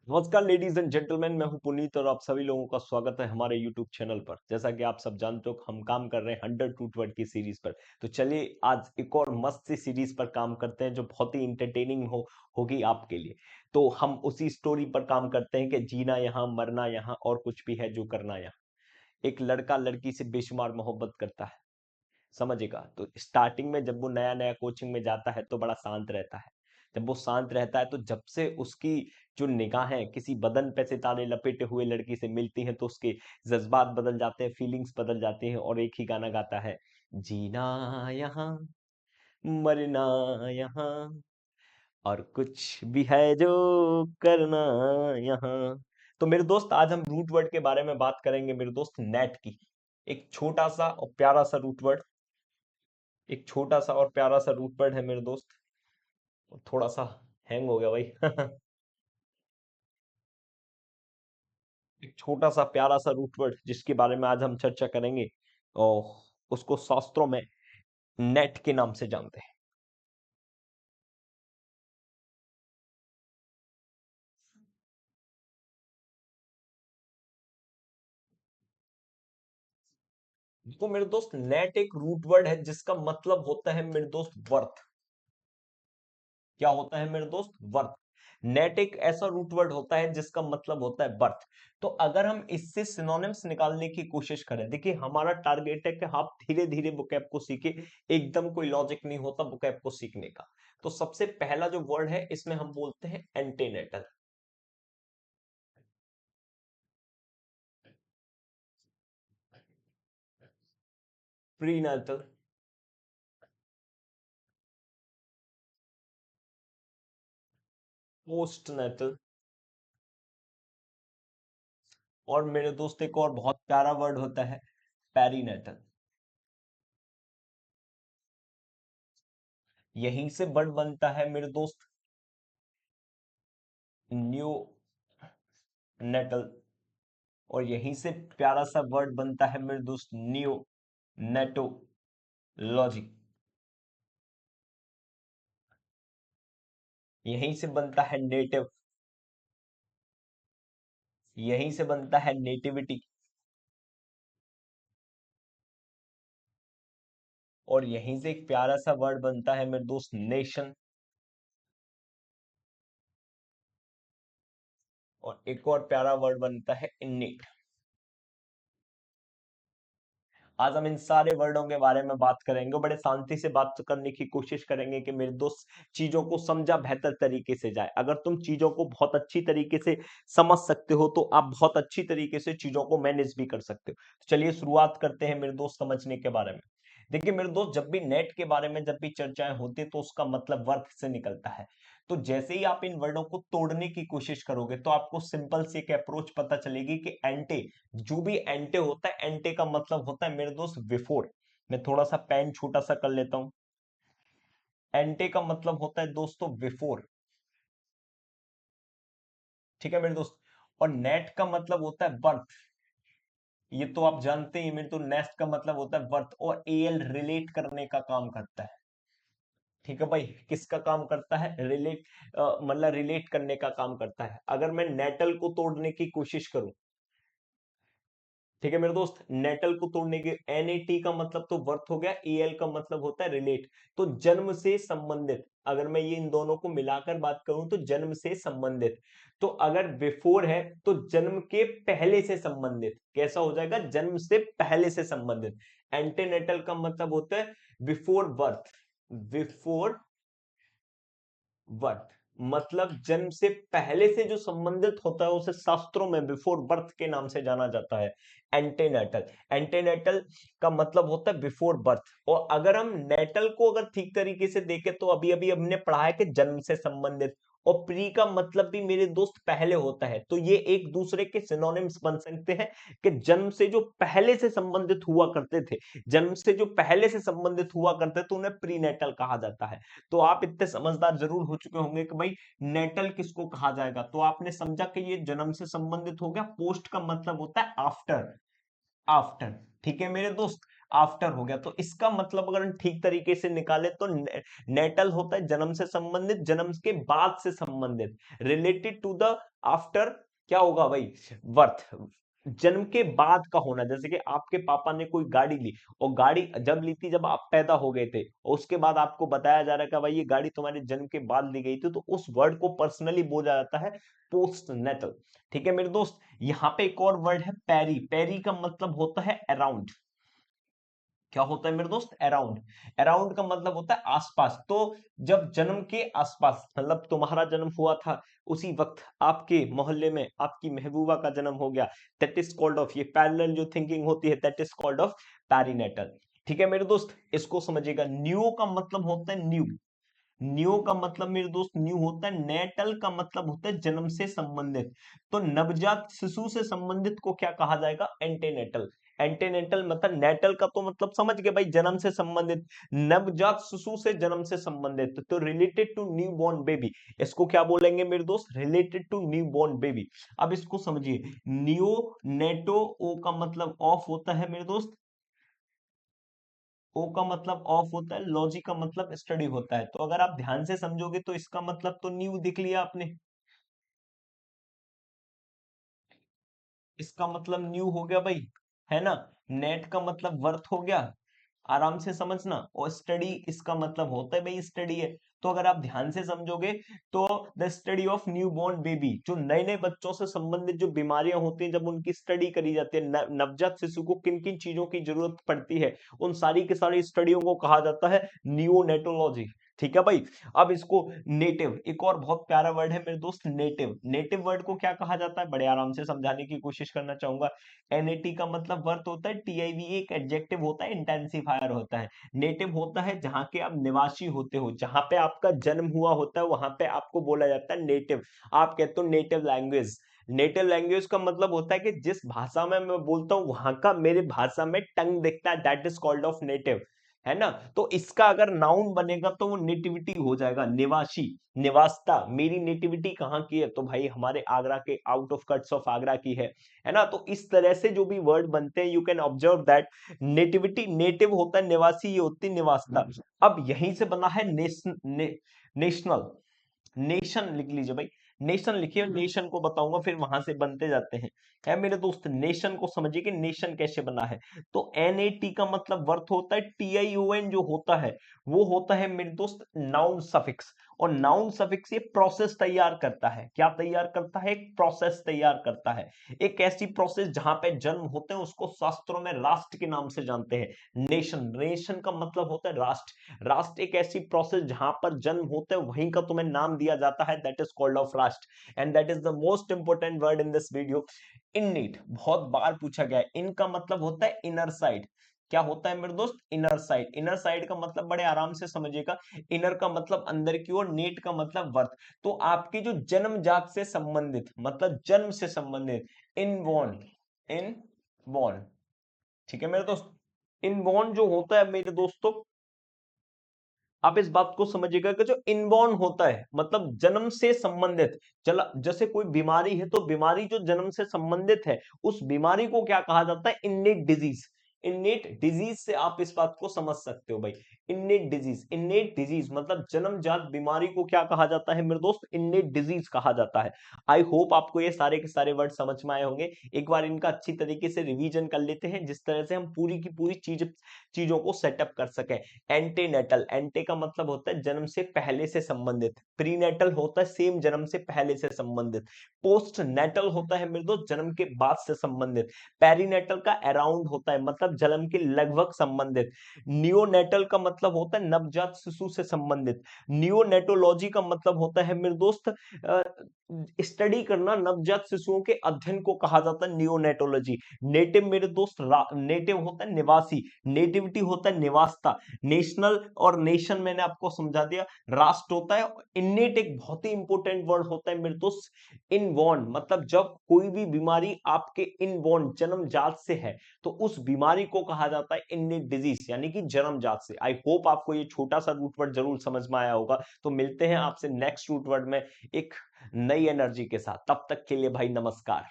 नमस्कार ladies and gentleman, मैं हूं पुनीत और आप सभी लोगों का स्वागत है हमारे यूट्यूब चैनल पर। जैसा कि आप सब जानते हो हम काम कर रहे हैं 100 रूट वर्ड की सीरीज पर। तो चलिए आज एक और मस्त सी सीरीज पर काम करते हैं जो बहुत ही इंटरटेनिंग होगी आपके लिए। तो हम उसी स्टोरी पर काम करते हैं कि जीना यहाँ, मरना यहाँ और कुछ भी है जो करना यहाँ। एक लड़का लड़की से बेशुमार मोहब्बत करता है, समझेगा। तो स्टार्टिंग में जब वो नया नया कोचिंग में जाता है तो बड़ा शांत रहता है। जब वो शांत रहता है तो जब से उसकी जो निगाहें किसी बदन पे सितारे लपेटे हुए लड़की से मिलती हैं तो उसके जज्बात बदल जाते हैं, फीलिंग्स बदल जाती हैं और एक ही गाना गाता है, जीना यहाँ, मरना यहाँ और कुछ भी है जो करना यहाँ। तो मेरे दोस्त आज हम रूट वर्ड के बारे में बात करेंगे मेरे दोस्त, नेट की। एक छोटा सा और प्यारा सा रूट वर्ड, एक छोटा सा और प्यारा सा रूट वर्ड है मेरे दोस्त। थोड़ा सा हैंग हो गया भाई। एक छोटा सा प्यारा सा रूट वर्ड जिसके बारे में आज हम चर्चा करेंगे और उसको शास्त्रों में नेट के नाम से जानते हैं। तो मेरे दोस्त नेट एक रूट वर्ड है जिसका मतलब होता है मेरे दोस्त वर्थ। क्या होता है मेरे दोस्त? वर्थ। नेट एक ऐसा रूट वर्ड होता है जिसका मतलब होता है बर्थ। तो अगर हम इससे सिनोनिम्स निकालने की कोशिश करें, देखिए हमारा टारगेट है कि आप धीरे धीरे वोकैब को सीखे। एकदम कोई लॉजिक नहीं होता वोकैब को सीखने का। तो सबसे पहला जो वर्ड है इसमें हम बोलते हैं एंटीनेटल। प्रीनेटल। पोस्टनेटल। और मेरे दोस्त एक और बहुत प्यारा वर्ड होता है पेरीनेटल। यहीं से वर्ड बनता है मेरे दोस्त न्यू नेटल। और यहीं से प्यारा सा वर्ड बनता है मेरे दोस्त नियो नेटोलॉजी। यहीं से बनता है नेटिव। यहीं से बनता है नेटिविटी। और यहीं से एक प्यारा सा वर्ड बनता है मेरे दोस्त नेशन। और एक और प्यारा वर्ड बनता है इनिट। आज हम इन सारे वर्डों के बारे में बात करेंगे, बड़े शांति से बात करने की कोशिश करेंगे कि मेरे दोस्त चीजों को समझा बेहतर तरीके से जाए। अगर तुम चीजों को बहुत अच्छी तरीके से समझ सकते हो तो आप बहुत अच्छी तरीके से चीजों को मैनेज भी कर सकते हो। तो चलिए शुरुआत करते हैं मेरे दोस्त समझने के बारे में। देखिए मेरे दोस्त, जब भी नेट के बारे में जब भी चर्चाएं होती है तो उसका मतलब वर्क से निकलता है। तो जैसे ही आप इन वर्डों को तोड़ने की कोशिश करोगे तो आपको सिंपल सी एक अप्रोच पता चलेगी कि एंटे, जो भी एंटे होता है, एंटे का मतलब होता है मेरे दोस्त बिफोर। मैं थोड़ा सा पेन छोटा सा कर लेता हूं। एंटे का मतलब होता है दोस्तों बिफोर। ठीक है मेरे दोस्त। और नेट का मतलब होता है बर्थ। ये तो आप जानते ही मेरे, तो नेस्ट का मतलब होता है बर्थ और एल रिलेट करने का काम करता है। ठीक है भाई, किसका काम करता है? रिलेट, मतलब रिलेट करने का काम करता है। अगर मैं नेटल को तोड़ने की कोशिश करूं, ठीक है मेरे दोस्त, नेटल को तोड़ने के, एनएटी का मतलब तो वर्थ हो गया, एएल का मतलब होता है रिलेट। तो जन्म से संबंधित, अगर मैं ये इन दोनों को मिलाकर बात करूं तो जन्म से संबंधित। तो अगर बिफोर है तो जन्म के पहले से संबंधित। कैसा हो जाएगा? जन्म से पहले से संबंधित। एंटीनेटल का मतलब होता है बिफोर बर्थ। बिफोर बर्थ मतलब जन्म से पहले से जो संबंधित होता है उसे शास्त्रों में बिफोर बर्थ के नाम से जाना जाता है। एंटेनेटल। एंटेनेटल का मतलब होता है बिफोर बर्थ। और अगर हम नेटल को अगर ठीक तरीके से देखें तो अभी अभी हमने पढ़ा है कि जन्म से संबंधित। और प्री का मतलब भी मेरे दोस्त पहले होता है। तो ये एक दूसरे के सिनोनिम्स बन सकते हैं कि जन्म से जो पहले से संबंधित हुआ करते थे, जन्म से जो पहले से संबंधित हुआ करते थे उन्हें प्रीनेटल कहा जाता है। तो आप इतने समझदार जरूर हो चुके होंगे कि भाई नेटल किसको कहा जाएगा। तो आपने समझा कि ये जन्म से संबंधित हो गया। पोस्ट का मतलब होता है आफ्टर। आफ्टर। ठीक है मेरे दोस्त। आफ्टर हो गया। तो इसका मतलब अगर हम ठीक तरीके से निकाले तो नेटल होता है जन्म से संबंधित, जन्म के बाद से संबंधित, रिलेटेड टू द आफ्टर क्या होगा भाई, बर्थ, जन्म के बाद का होना। जैसे कि आपके पापा ने कोई गाड़ी ली, और गाड़ी जब ली थी जब आप पैदा हो गए थे, और उसके बाद आपको बताया जा रहा है कि भाई ये गाड़ी तुम्हारे जन्म के बाद ली गई थी, तो उस वर्ड को पर्सनली बोला जाता है पोस्ट नेटल। ठीक है मेरे दोस्त, यहाँ पे एक और वर्ड है पैरी। पैरी का मतलब होता है अराउंड। क्या होता है मेरे दोस्त, अराउंड। अराउंड का मतलब होता है आसपास। तो जब जन्म के आसपास, मतलब तुम्हारा जन्म हुआ था उसी वक्त आपके मोहल्ले में आपकी महबूबा का जन्म हो गया, दैट इज कॉल्ड ऑफ, ये पैरेलल जो थिंकिंग होती है, दैट इज कॉल्ड ऑफ पैरीनेटल। ठीक है मेरे दोस्त, इसको समझिएगा। न्यू का मतलब होता है न्यू। न्यू का मतलब मेरे दोस्त न्यू होता है। नेटल का मतलब होता है जन्म से संबंधित। तो नवजात शिशु से संबंधित को क्या कहा जाएगा, एंटेनेटल। एंटेनेटल मतलब, नेटल का तो मतलब समझ गए भाई जन्म से संबंधित, नवजात शिशु से जन्म से संबंधित, तो related to newborn baby. इसको क्या बोलेंगे मेरे दोस्त, related to newborn baby. अब इसको समझिए, नियो नेटो, ओ का मतलब ऑफ होता है मेरे दोस्त, ओ का मतलब ऑफ होता है, लॉजी का मतलब स्टडी होता है। तो अगर आप ध्यान से समझोगे तो इसका मतलब तो न्यू दिख लिया आपने, इसका मतलब न्यू हो गया भाई, है ना। नेट का मतलब वर्थ हो गया, आराम से समझना। और स्टडी, इसका मतलब होता है भाई स्टडी है। तो अगर आप ध्यान से समझोगे तो the study of new born baby, जो नए नए बच्चों से संबंधित जो बीमारियां होती हैं, जब उनकी स्टडी करी जाती है, नवजात शिशु को किन किन चीजों की जरूरत पड़ती है, उन सारी की सारी स्टडियों को कहा जाता है नियोनेटोलॉजी। ठीक है भाई। अब इसको नेटिव, एक और बहुत प्यारा वर्ड है मेरे दोस्त, नेटिव। नेटिव वर्ड को क्या कहा जाता है, बड़े आराम से समझाने की कोशिश करना चाहूंगा। एनएटी का मतलब वर्थ होता है, टीआईवी एक एडजेक्टिव होता है, इंटेंसिफायर होता है। नेटिव होता है जहां के आप निवासी होते हो, जहां पे आपका जन्म हुआ होता है, वहां पे आपको बोला जाता है नेटिव। आप कहते हो नेटिव लैंग्वेज। नेटिव लैंग्वेज का मतलब होता है कि जिस भाषा में मैं बोलता हूँ वहां का मेरे भाषा में टंग दिखता है, that is called of native, है ना। तो इसका अगर नाउन बनेगा तो वो नेटिविटी हो जाएगा, निवासी, निवासता। मेरी नेटिविटी कहाँ की है, तो भाई हमारे आगरा के, out of cuts of Agra की है ना। तो इस तरह से जो भी वर्ड बनते हैं, you can observe that nativity, native होता है निवासी, ये होती है निवासता। अब यहीं से बना है नेशनल। नेशन लिख लीजिए भाई, नेशन लिखिए, नेशन को बताऊंगा फिर वहां से बनते जाते हैं। है मेरे दोस्त, नेशन को समझिए कि नेशन कैसे बना है। तो एनएटी का मतलब वर्थ होता है, टीआईओएन जो होता है वो होता है मेरे दोस्त नाउन सफिक्स। और नाउन सफिक्स ये प्रोसेस तैयार करता है, क्या तैयार करता है, एक प्रोसेस तैयार करता है। एक ऐसी प्रोसेस जहां पे जन्म होते हैं, उसको शास्त्रों में राष्ट्र के नाम से जानते हैं। नेशन, नेशन का मतलब होता है राष्ट्र। राष्ट्र एक ऐसी प्रोसेस जहां पर जन्म होते हैं, वहीं का तुम्हें नाम दिया जाता है, दैट इज कॉल्ड ऑफ राष्ट्र। And that is the most important word in this video, इननीट। बहुत बार पूछा गया है, इनका मतलब होता है इनर साइड। क्या होता है मेरे दोस्त, इनर साइड। इनर साइड का मतलब बड़े आराम से समझिएगा, इनर का मतलब अंदर की ओर, नेट का मतलब वर्थ। तो आपकी जो जन्मजात से संबंधित, मतलब जन्म से संबंधित, इनबॉर्न, इनबॉर्न। ठीक है मेरे दोस्त, इनबॉर्न जो होता है मेरे दोस्तों, आप इस बात को समझिएगा कि जो इनबॉर्न होता है मतलब जन्म से संबंधित, चला जैसे कोई बीमारी है, तो बीमारी जो जन्म से संबंधित है, उस बीमारी को क्या कहा जाता है, इन्नेट डिजीज। इन्नेट डिजीज से आप इस बात को समझ सकते हो भाई, इन्नेट डिजीज। इन्नेट डिजीज मतलब जन्मजात बीमारी को क्या कहा जाता है मेरे दोस्त, इन्नेट डिजीज कहा जाता है। आई होप आपको ये सारे के सारे वर्ड समझ में आए होंगे। एक बार इनका अच्छी तरीके से रिवीजन कर लेते हैं, जिस तरह से हम पूरी की पूरी चीजों को सेटअप कर सकें। एंटीनेटल, एंटे का मतलब होता है जन्म से पहले से संबंधित। प्रीनेटल होता है सेम जन्म से पहले से संबंधित। पोस्ट नेटल होता है मेरे दोस्त जन्म के बाद से संबंधित। पेरीनेटल का अराउंड होता है मतलब जन्म के लगभग संबंधित। नियोनेटल का मतलब होता है नवजात शिशु से संबंधित। नियोनेटोलॉजी का मतलब होता है मेरे दोस्त स्टडी करना, नवजात शिशुओं के अध्ययन को कहा जाता है नियोनेटोलॉजी। नेटिव मेरे दोस्त, नेटिव होता है निवासी, नेटिविटी होता है निवासता। नेशनल और नेशन मैंने आपको समझा दिया, राष्ट्र होता है। इन्नेट एक बहुत ही इंपॉर्टेंट वर्ड होता है मेरे दोस्त, इनबॉर्न मतलब जब कोई भी बीमारी आपके इनबॉर्न जन्मजात से है, तो उस बीमारी को कहा जाता है इन्नेट डिजीज, यानी कि जन्मजात से। आई होप आपको ये छोटा सा रूट वर्ड जरूर समझ में आया होगा। तो मिलते हैं आपसे नेक्स्ट रूट वर्ड में एक नई एनर्जी के साथ, तब तक के लिए भाई नमस्कार।